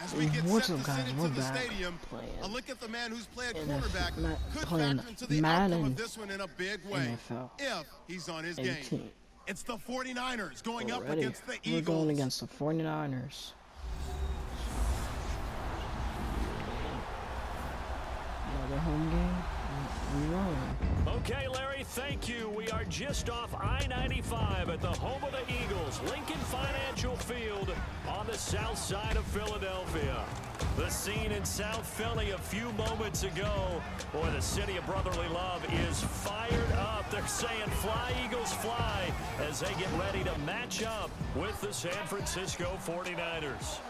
As we get What's set up, to guys? sit into We're the back stadium, playing a look at the man who's played quarterback could playing factor into the Madden outcome of this one in a big way NFL if he's on his 18. game. It's the 49ers going up Already, against the we're Eagles. going against the 49ers. Another home game. We rolling. Okay, Larry, thank you. We are just off I-95 at the home of the Eagles, Lincoln Financial Field on the south side of Philadelphia. The scene in South Philly a few moments ago. Boy, the city of brotherly love is fired up. They're saying, "Fly, Eagles, fly," as they get ready to match up with the San Francisco 49ers.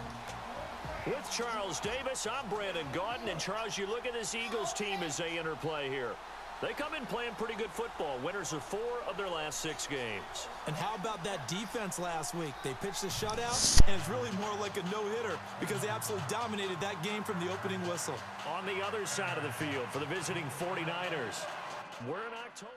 With Charles Davis, I'm Brandon Gaudin. And Charles, you look at this Eagles team as they interplay here. They come in playing pretty good football. Winners of 4 of their last 6 games. And how about that defense last week? They pitched a shutout, and it's really more like a no-hitter because they absolutely dominated that game from the opening whistle. On the other side of the field for the visiting 49ers, we're in October.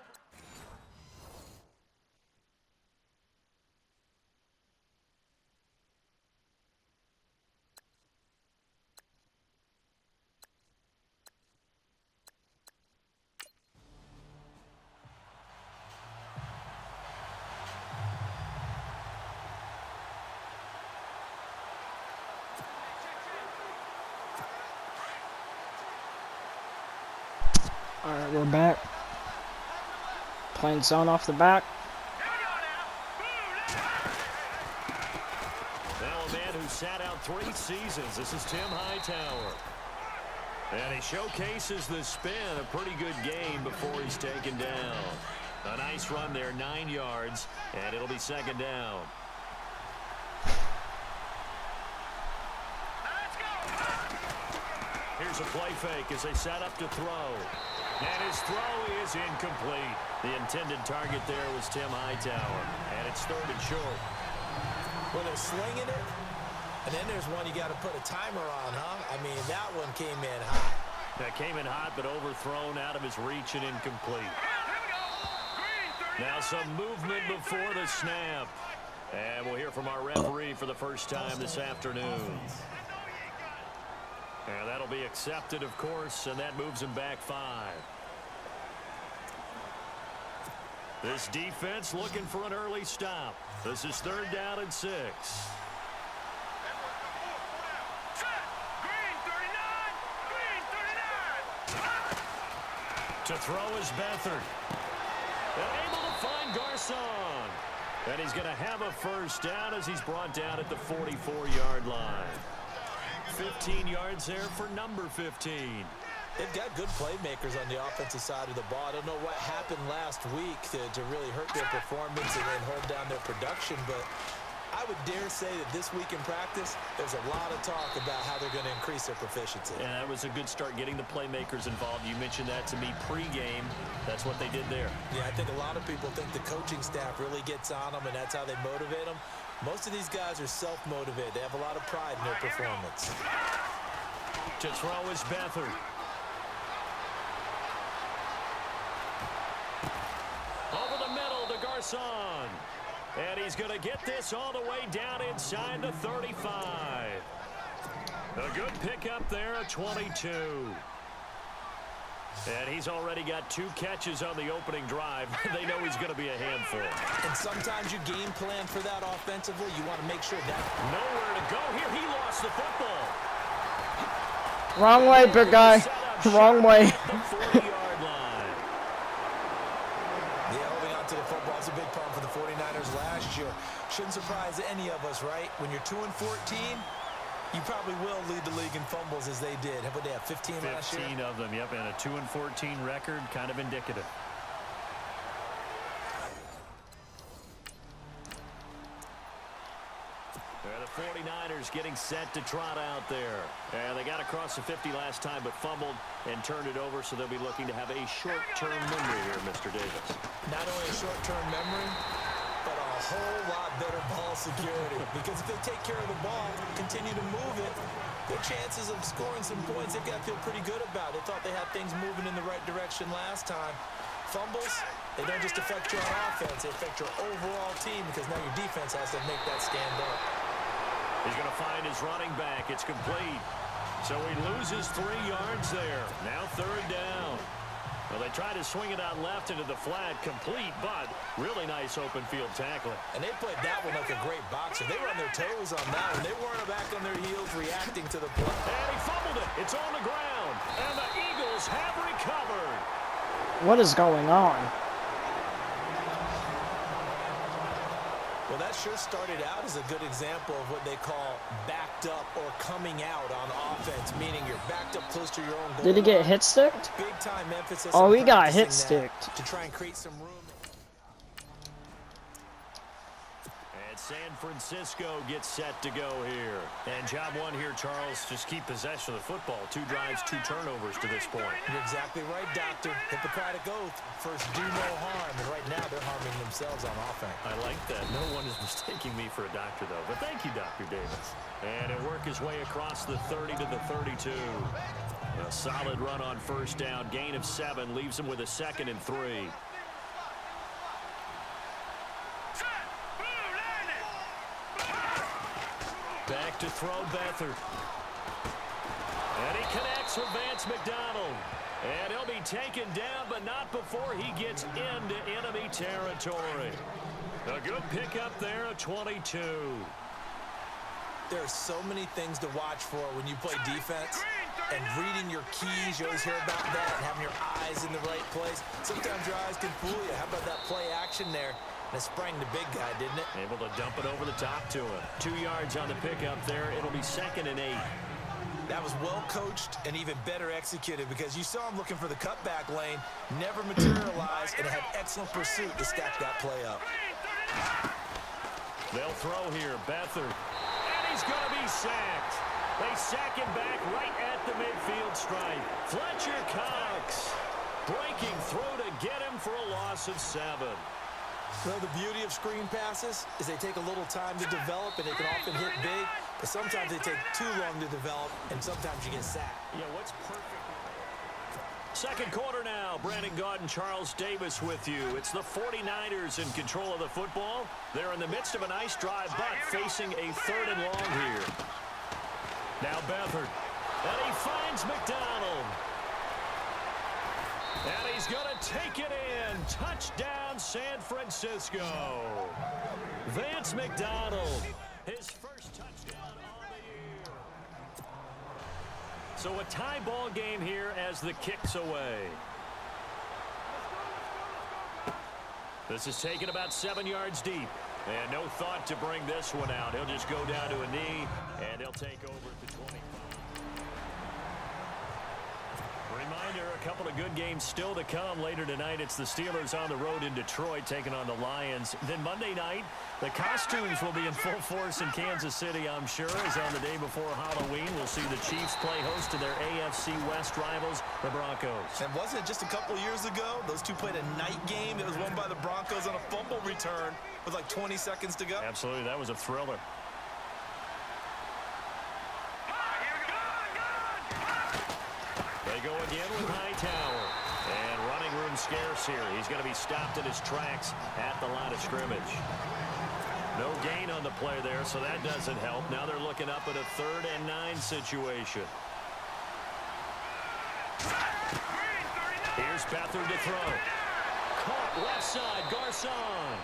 Alright, we're back. Playing zone off the back. Now a man who sat out 3 seasons. This is Tim Hightower. And he showcases the spin. A pretty good game before he's taken down. A nice run there, 9 yards, and it'll be 2nd down. Here's a play fake as they set up to throw. And his throw is incomplete. The intended target there was Tim Hightower. And it's 3rd and short. Well, they're slinging it, and then there's one you got to put a timer on, huh? I mean, that one came in hot. That came in hot, but overthrown out of his reach and incomplete. Now some movement before the snap. And we'll hear from our referee for the first time this afternoon. And that'll be accepted, of course, and that moves him back 5. This defense looking for an early stop. This is 3rd down and 6. To throw is Beathard. And able to find Garcon. And he's going to have a first down as he's brought down at the 44-yard line. 15 yards there for number 15. They've got good playmakers on the offensive side of the ball. I don't know what happened last week to really hurt their performance and hold down their production, but I would dare say that this week in practice, there's a lot of talk about how they're going to increase their proficiency. And that was a good start getting the playmakers involved. You mentioned that to me pregame. That's what they did there. Yeah, I think a lot of people think the coaching staff really gets on them, and that's how they motivate them. Most of these guys are self-motivated. They have a lot of pride in their performance. To throw is Beathard. Over the middle to Garcon. And he's going to get this all the way down inside the 35. A good pickup there, a 22. And he's already got 2 catches on the opening drive. They know he's going to be a handful. And sometimes you game plan for that offensively. You want to make sure that... Nowhere to go here. He lost the football. Wrong way, big guy. Wrong way. The 40-yard line. Yeah, holding on to the football is a big problem for the 49ers last year. Shouldn't surprise any of us, right? When you're 2-14, you probably will lead the league in fumbles as they did. How about they have 15 last year? 15 of them, yep, and a 2-14 record, kind of indicative. The 49ers getting set to trot out there. And they got across the 50 last time, but fumbled and turned it over, so they'll be looking to have a short-term memory here, Mr. Davis. Not only a short-term memory, but a whole lot better ball security. Because if they take care of the ball, continue to move it, their chances of scoring some points, they've got to feel pretty good about. They thought they had things moving in the right direction last time. Fumbles, they don't just affect your offense, they affect your overall team because now your defense has to make that stand up. He's going to find his running back. It's complete. So he loses 3 yards there. Now 3rd down. Well, they tried to swing it out left into the flat, complete, but really nice open field tackling. And they played that one like a great boxer. They were on their toes on that one. They weren't back on their heels reacting to the play. And he fumbled it. It's on the ground. And the Eagles have recovered. What is going on? Well, that sure started out as a good example of what they call backed up or coming out on offense, meaning you're backed up close to your own goal. Did he get hit sticked? Big time emphasis. Oh, on he got hit practicing that sticked. to try and create some room. And San Francisco gets set to go here. And job one here, Charles, just keep possession of the football. 2 drives, 2 turnovers to this point. You're exactly right, Doctor. Hippocratic oath. First, do no harm. And right now, they're harming themselves on offense. I like that. No one is mistaking me for a doctor, though. But thank you, Dr. Davis. And he'll work his way across the 30 to the 32. A solid run on 1st down. Gain of 7 leaves him with a 2nd and 3. Back to throw Beathard. And he connects with Vance McDonald. And he'll be taken down, but not before he gets into enemy territory. A good pickup there at 22. There are so many things to watch for when you play defense. And reading your keys, you always hear about that, and having your eyes in the right place. Sometimes your eyes can fool you. How about that play action there? And it sprang the big guy, didn't it? Able to dump it over the top to him. 2 yards on the pickup there. It'll be 2nd and 8. That was well coached and even better executed because you saw him looking for the cutback lane, never materialized, and had excellent pursuit to stack that play up. They'll throw here. Beathard. And he's going to be sacked. They sack him back right at the midfield stripe. Fletcher Cox breaking through to get him for a loss of 7. Well, the beauty of screen passes is they take a little time to develop, and they can often hit big, but sometimes they take too long to develop, and sometimes you get sacked. Yeah, what's perfect? 2nd quarter now. Brandon Gaudin, Charles Davis with you. It's the 49ers in control of the football. They're in the midst of a nice drive, but facing a 3rd and long here. Now Beathard. And he finds McDonald. And he's going to take it in. Touchdown, San Francisco. Vance McDonald, his first touchdown on the year. So a tie ball game here as the kick's away. This is taken about 7 yards deep. And no thought to bring this one out. He'll just go down to a knee, and he'll take over at the 20. Reminder, a couple of good games still to come later tonight. It's the Steelers on the road in Detroit taking on the Lions. Then Monday night, the costumes will be in full force in Kansas City, I'm sure, as on the day before Halloween. We'll see the Chiefs play host to their AFC West rivals, the Broncos. And wasn't it just a couple of years ago, those two played a night game that was won by the Broncos on a fumble return with like 20 seconds to go? Absolutely, that was a thriller. They go again with Hightower. And running room scarce here. He's going to be stopped in his tracks at the line of scrimmage. No gain on the play there, so that doesn't help. Now they're looking up at a 3rd and 9 situation. Here's Beathard to throw. Caught left side, Garcon.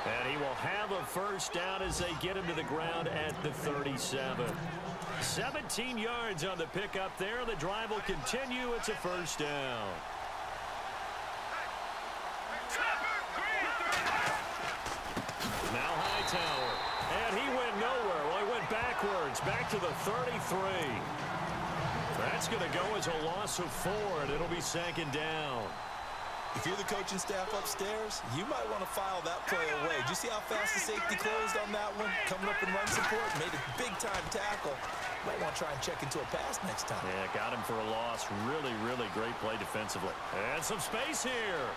And he will have a first down as they get him to the ground at the 37. 17 yards on the pickup there. The drive will continue. It's a first down. Now Hightower. And he went nowhere. Well, he went backwards. Back to the 33. That's going to go as a loss of 4, and it'll be 2nd down. If you're the coaching staff upstairs, you might want to file that play away. Did you see how fast the safety closed on that one? Coming up in run support, made a big-time tackle. Might want to try and check into a pass next time. Yeah, got him for a loss. Really, really great play defensively. And some space here.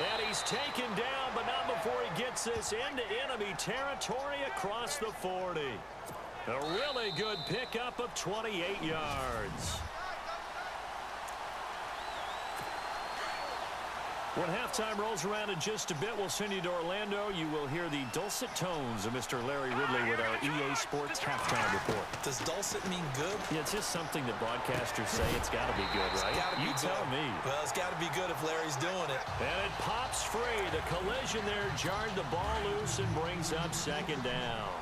And he's taken down, but not before he gets this into enemy territory across the 40. A really good pickup of 28 yards. When halftime rolls around in just a bit, we'll send you to Orlando. You will hear the dulcet tones of Mr. Larry Ridley with our EA Sports halftime report. Does dulcet mean good? Yeah, it's just something that broadcasters say. It's got to be good, right? You tell me. Well, it's got to be good if Larry's doing it. And it pops free. The collision there jarred the ball loose and brings up second down.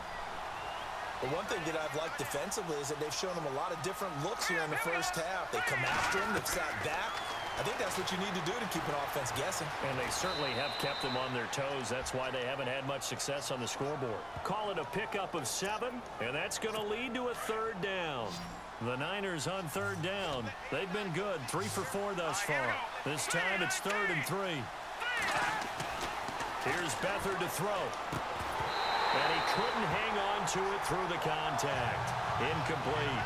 The one thing that I've liked defensively is that they've shown them a lot of different looks here in the first half. They come after him, they've sat back. I think that's what you need to do to keep an offense guessing. And they certainly have kept them on their toes. That's why they haven't had much success on the scoreboard. Call it a pickup of 7, and that's going to lead to a third down. The Niners on third down. They've been good, 3 for 4 thus far. This time it's 3rd and 3. Here's Beathard to throw. And he couldn't hang on to it through the contact. Incomplete.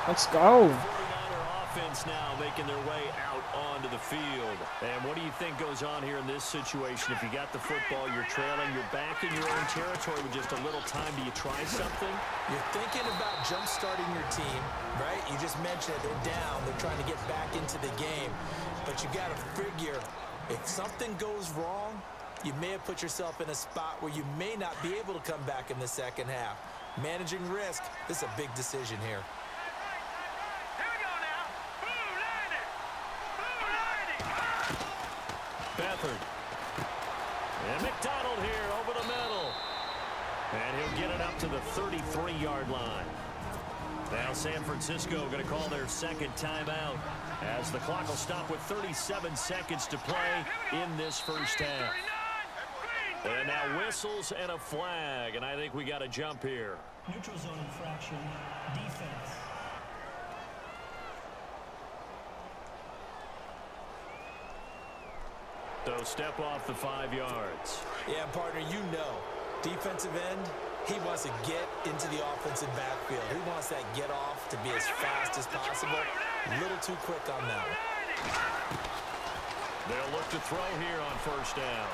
Let's go. 49er offense now making their way out onto the field. And what do you think goes on here in this situation? If you got the football, you're trailing, you're back in your own territory with just a little time. Do you try something? You're thinking about jump-starting your team, right? You just mentioned it. They're down. They're trying to get back into the game. But you got to figure, if something goes wrong, you may have put yourself in a spot where you may not be able to come back in the second half. Managing risk, this is a big decision here. Beathard. And McDonald here over the middle. And he'll get it up to the 33-yard line. Now San Francisco going to call their second timeout as the clock will stop with 37 seconds to play in this first half. And now whistles and a flag, and I think we got a jump here. Neutral zone infraction, defense. So step off the 5 yards. Yeah, partner, you know, defensive end, he wants to get into the offensive backfield. He wants that get off to be as fast as possible. A little too quick on that one. They'll look to throw here on first down.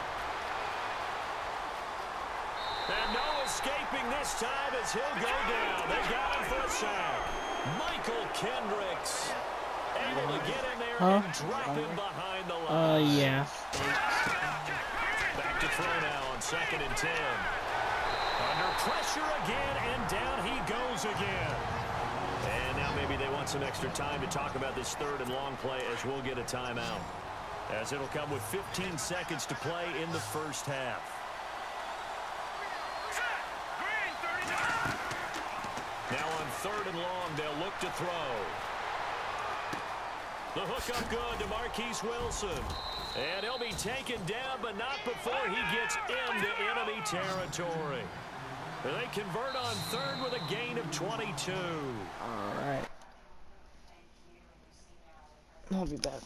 And no escaping this time as he'll go down. They got him for a sack. Michael Kendricks able to get in there and drop him behind the line. Yeah. Back to throw now on 2nd and 10. Under pressure again, and down he goes again. And now maybe they want some extra time to talk about this 3rd and long play as we'll get a timeout. As it'll come with 15 seconds to play in the first half. Now on 3rd and long, they'll look to throw. The hook up good to Marquise Wilson. And he'll be taken down, but not before he gets into enemy territory. They convert on 3rd with a gain of 22. All right. I'll be back.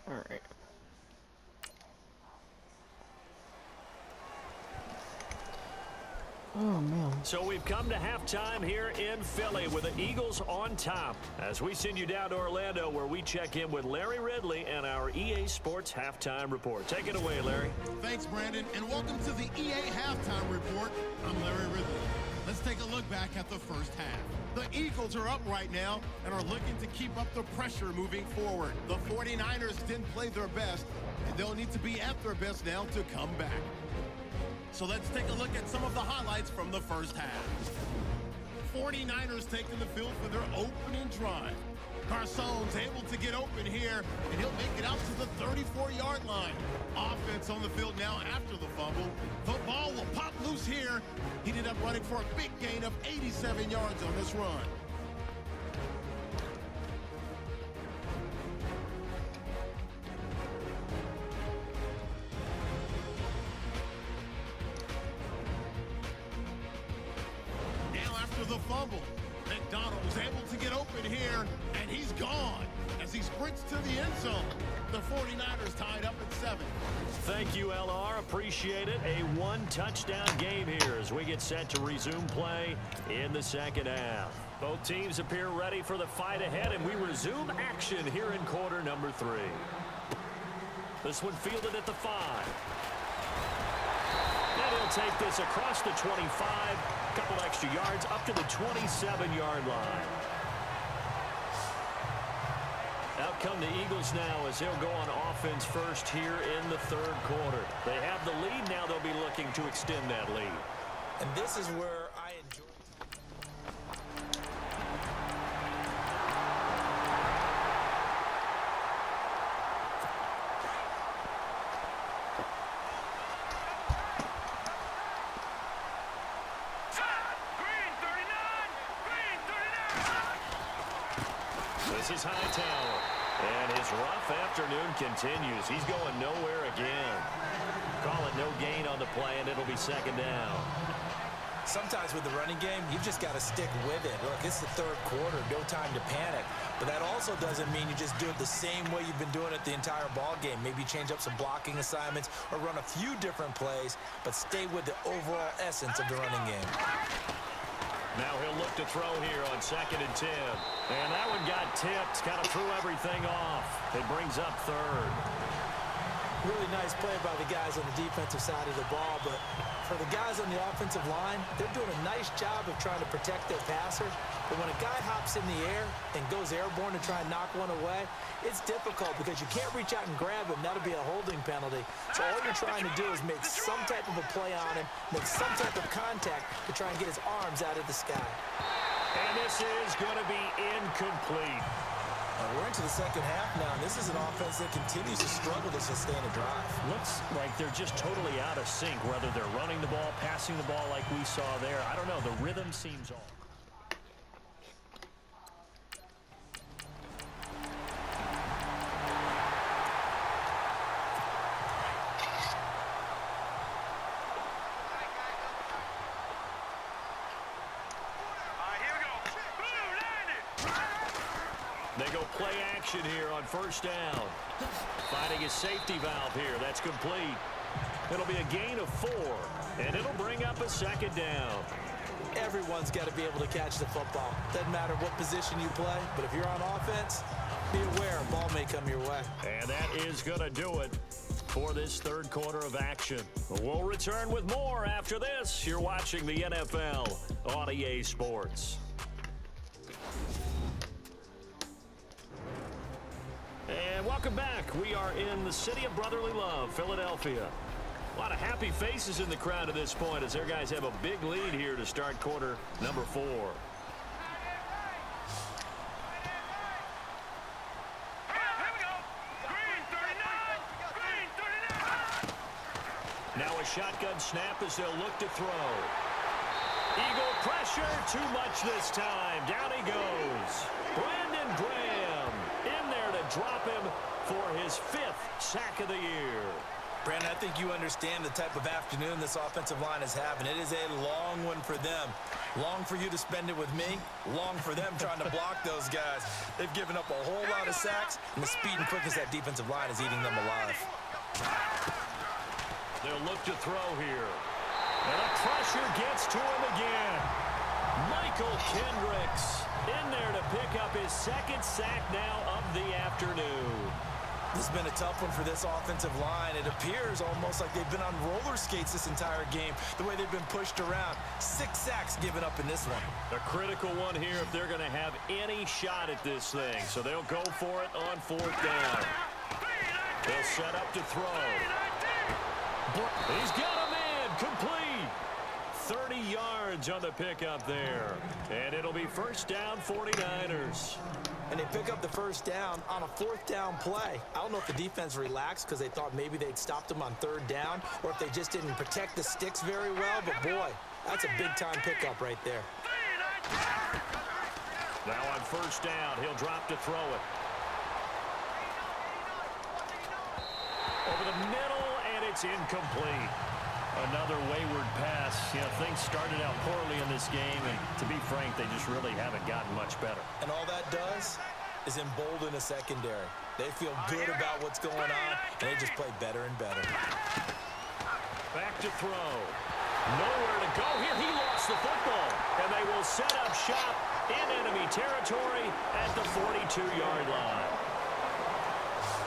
All right. Oh, man. So we've come to halftime here in Philly with the Eagles on top as we send you down to Orlando where we check in with Larry Ridley and our EA Sports Halftime Report. Take it away, Larry. Thanks, Brandon, and welcome to the EA Halftime Report. I'm Larry Ridley. Let's take a look back at the first half. The Eagles are up right now and are looking to keep up the pressure moving forward. The 49ers didn't play their best, and they'll need to be at their best now to come back. So let's take a look at some of the highlights from the first half. 49ers taking the field for their opening drive. Garçon's able to get open here, and he'll make it out to the 34-yard line. Offense on the field now after the fumble. The ball will pop loose here. He ended up running for a big gain of 87 yards on this run. Now after the fumble, McDonald was able to get open here, and he's gone as he sprints to the end zone. The 49ers tied up at 7. Thank you, LR. Appreciate it. A one-touchdown game here as we get set to resume play in the second half. Both teams appear ready for the fight ahead, and we resume action here in quarter number 3. This one fielded at the 5. And he'll take this across the 25, a couple extra yards up to the 27-yard line. Out come the Eagles now as they'll go on offense first here in the third quarter. They have the lead now. They'll be looking to extend that lead. And this is where I enjoy. This is Hightower, and his rough afternoon continues. He's going nowhere again. Call it no gain on the play, and it'll be second down. Sometimes with the running game, you've just got to stick with it. Look, it's the third quarter, no time to panic. But that also doesn't mean you just do it the same way you've been doing it the entire ball game. Maybe change up some blocking assignments or run a few different plays, but stay with the overall essence of the running game. Now he'll look to throw here on 2nd and 10. And that one got tipped, kind of threw everything off. It brings up third. Really nice play by the guys on the defensive side of the ball, but for the guys on the offensive line, they're doing a nice job of trying to protect their passer. But when a guy hops in the air and goes airborne to try and knock one away, it's difficult because you can't reach out and grab him. That'll be a holding penalty. So all you're trying to do is make some type of a play on him, make some type of contact to try and get his arms out of the sky. And this is going to be incomplete. We're into the second half now, and this is an offense that continues to struggle to sustain a drive. Looks like they're just totally out of sync, whether they're running the ball, passing the ball like we saw there. I don't know. The rhythm seems off. They go play action here on first down. Finding a safety valve here. That's complete. It'll be a gain of 4, and it'll bring up a second down. Everyone's got to be able to catch the football. Doesn't matter what position you play, but if you're on offense, be aware a ball may come your way. And that is going to do it for this third quarter of action. We'll return with more after this. You're watching the NFL on EA Sports. And welcome back. We are in the city of brotherly love, Philadelphia. A lot of happy faces in the crowd at this point as their guys have a big lead here to start quarter number 4. shotgun snap as they'll look to throw. Eagle pressure, too much this time. Down he goes. Brandon Graham in there to drop him for his 5th sack of the year. Brandon, I think you understand the type of afternoon this offensive line is having. It is a long one for them. Long for you to spend it with me. Long for them trying to block those guys. They've given up a whole lot of sacks, and the speed and quickness of that defensive line is eating them alive. They'll look to throw here. And the pressure gets to him again. Michael Kendricks in there to pick up his 2nd sack now of the afternoon. This has been a tough one for this offensive line. It appears almost like they've been on roller skates this entire game, the way they've been pushed around. 6 sacks given up in this one. A critical one here if they're going to have any shot at this thing. So they'll go for it on 4th down. They'll set up to throw. He's got him in. Complete. 30 yards on the pickup there. And it'll be 1st down, 49ers. And they pick up the 1st down on a 4th down play. I don't know if the defense relaxed because they thought maybe they'd stopped them on 3rd down, or if they just didn't protect the sticks very well. But, boy, that's a big-time pickup right there. Now on 1st down, he'll drop to throw it. Over the middle, and it's incomplete. Another wayward pass. You know, things started out poorly in this game, and to be frank, they just really haven't gotten much better. And all that does is embolden a secondary. They feel good about what's going on, and they just play better and better. Back to throw. Nowhere to go here. He lost the football, and they will set up shop in enemy territory at the 42-yard line.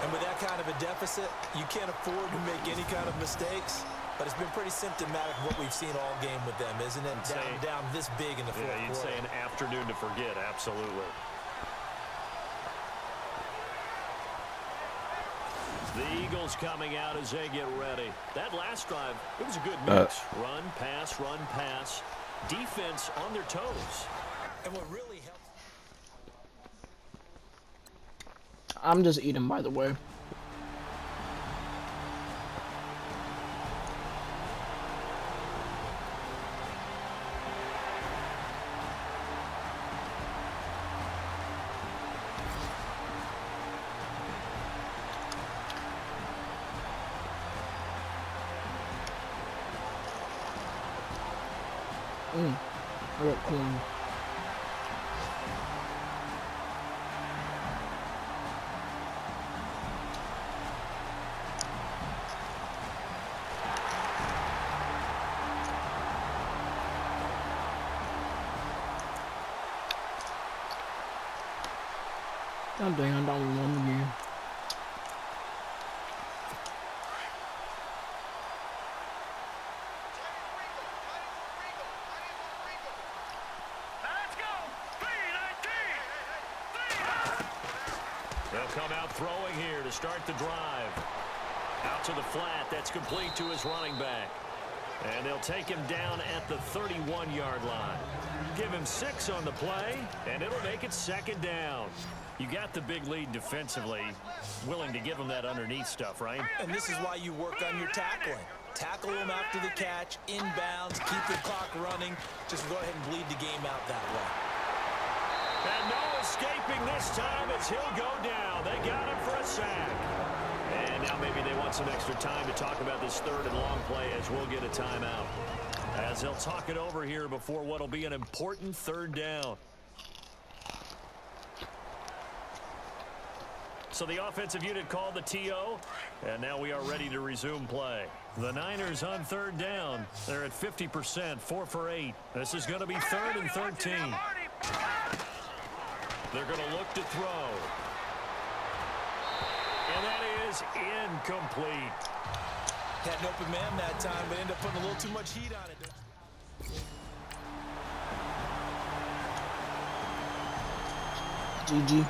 And with that kind of a deficit, you can't afford to make any kind of mistakes. But it's been pretty symptomatic of what we've seen all game with them, isn't it? Down this big in the fourth quarter. You'd say an afternoon to forget, absolutely. The Eagles coming out as they get ready. That last drive, it was a good mix. Run, pass. Defense on their toes. And what really helps... I'm just eating, by the way. I got corn. God dang, I don't won the game. Come out throwing here to start the drive. Out to the flat. That's complete to his running back. And they'll take him down at the 31-yard line. Give him 6 on the play, and it'll make it 2nd down. You got the big lead defensively. Willing to give him that underneath stuff, right? And this is why you work on your tackling. Tackle him after the catch, inbounds, keep the clock running. Just go ahead and bleed the game out that way. And no escaping this time as he'll go down. They got him for a sack. And now maybe they want some extra time to talk about this 3rd and long play as we'll get a timeout. As they'll talk it over here before what will be an important 3rd down. So the offensive unit called the TO, and now we are ready to resume play. The Niners on 3rd down. They're at 50%, 4 for 8. This is going to be 3rd and 13. They're going to look to throw. And that is incomplete. Had an open man that time, but ended up putting a little too much heat on it. GG.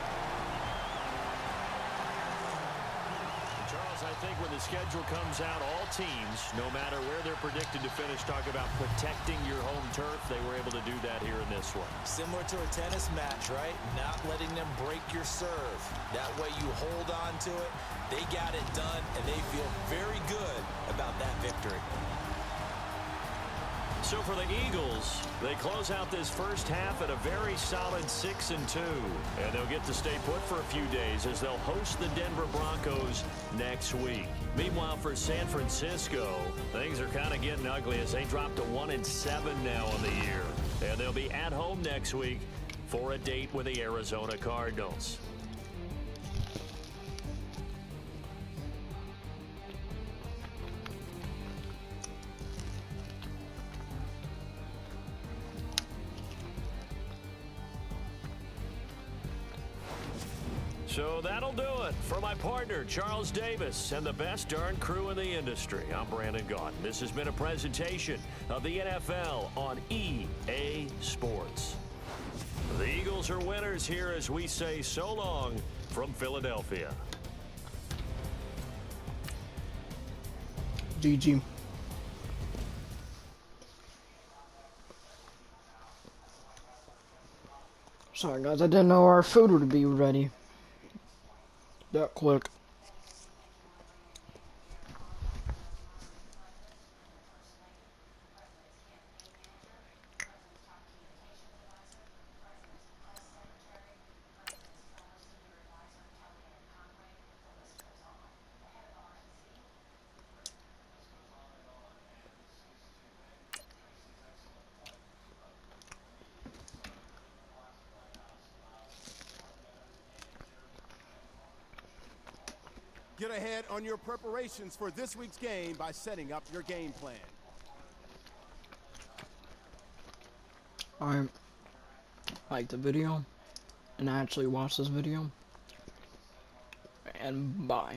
Charles, I think when the schedule comes out, all teams, no matter where they're predicted to finish, talk about protecting your home turf. They were able to do that here in this one. Similar to a tennis match, right? Not letting them break your serve. That way you hold on to it. They got it done, and they feel very good about that victory. So for the Eagles, they close out this first half at a very solid 6-2. And they'll get to stay put for a few days as they'll host the Denver Broncos next week. Meanwhile, for San Francisco, things are kind of getting ugly as they drop to 1-7 now on the year. And they'll be at home next week for a date with the Arizona Cardinals. So that'll do it for my partner, Charles Davis, and the best darn crew in the industry. I'm Brandon Gaudin. This has been a presentation of the NFL on EA Sports. The Eagles are winners here as we say so long from Philadelphia. GG. Sorry guys, I didn't know our food would be ready that quick. Get ahead on your preparations for this week's game by setting up your game plan. Alright, like the video and actually watch this video, and bye.